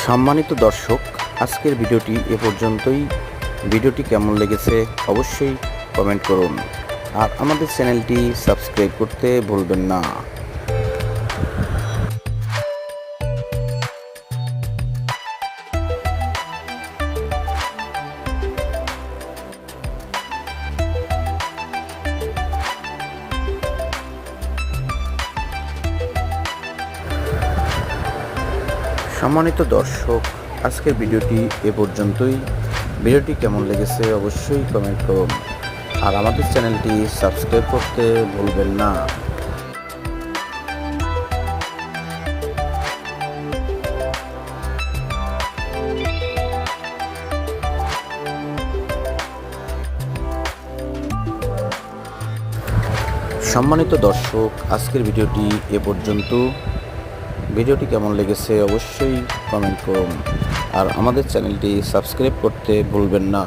সম্মানিত দর্শক, আজকের ভিডিওটি এ পর্যন্তই। ভিডিওটি কেমন লেগেছে অবশ্যই কমেন্ট করুন, আর আমাদের চ্যানেলটি সাবস্ক্রাইব করতে ভুলবেন না। সম্মানিত দর্শক, আজকের ভিডিওটি এ পর্যন্তই। ভিডিওটি কেমন লেগেছে অবশ্যই কমেন্ট করুন, আর আমাদের চ্যানেলটি সাবস্ক্রাইব করতে ভুলবেন না। সম্মানিত দর্শক, আজকের ভিডিওটি এ পর্যন্ত। ভিডিওটি কেমন লেগেছে অবশ্যই কমেন্ট করুন, আর আমাদের চ্যানেলটি সাবস্ক্রাইব করতে ভুলবেন না।